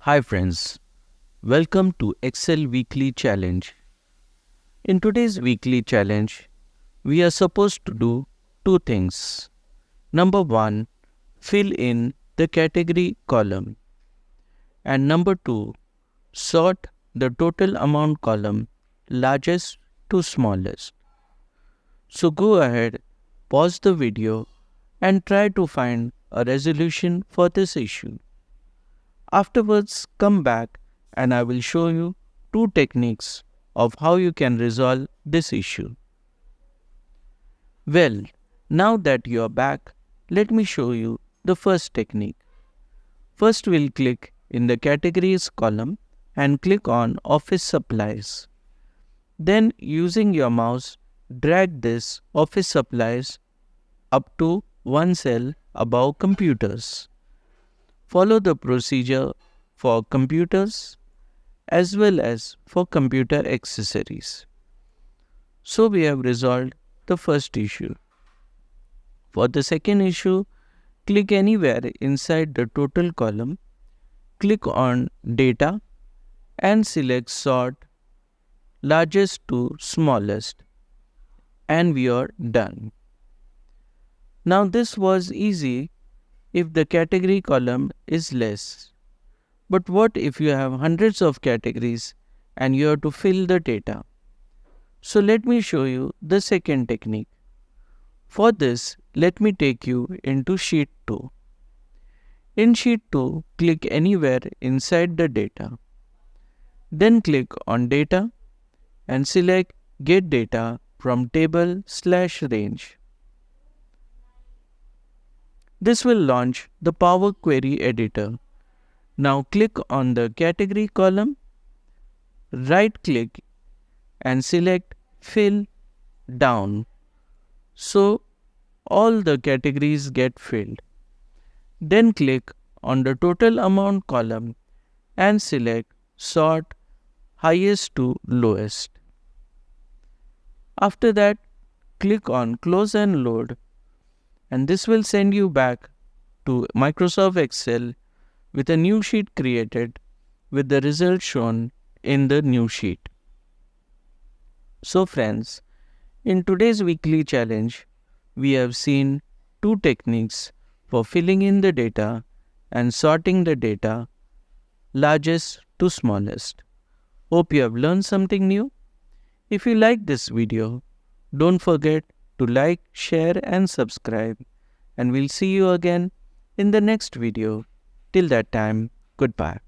Hi friends, welcome to Excel Weekly Challenge. In today's weekly challenge, we are supposed to do two things. Number one, fill in the category column. And number two, sort the total amount column largest to smallest. So go ahead, pause the video and try to find a resolution for this issue. Afterwards, come back and I will show you two techniques of how you can resolve this issue. Well, now that you are back, let me show you the first technique. First, we'll click in the categories column and click on office supplies. Then, using your mouse, drag this office supplies up to one cell above computers. Follow the procedure for computers as well as for computer accessories. So we have resolved the first issue. For the second issue, click anywhere inside the total column, click on data and select sort largest to smallest, and we are done. Now this was easy if the category column is less. But what if you have hundreds of categories and you have to fill the data? So let me show you the second technique. For this, let me take you into Sheet 2. In Sheet 2, click anywhere inside the data. Then click on Data and select Get Data from Table/Range. This will launch the Power Query Editor. Now click on the category column, right-click and select Fill Down. So all the categories get filled. Then click on the total amount column and select Sort Highest to Lowest. After that, click on Close and Load, and this will send you back to Microsoft Excel with a new sheet created with the result shown in the new sheet. So friends, in today's weekly challenge, we have seen two techniques for filling in the data and sorting the data largest to smallest. Hope you have learned something new. If you like this video, don't forget to like, share and subscribe, and we'll see you again in the next video. Till that time, goodbye.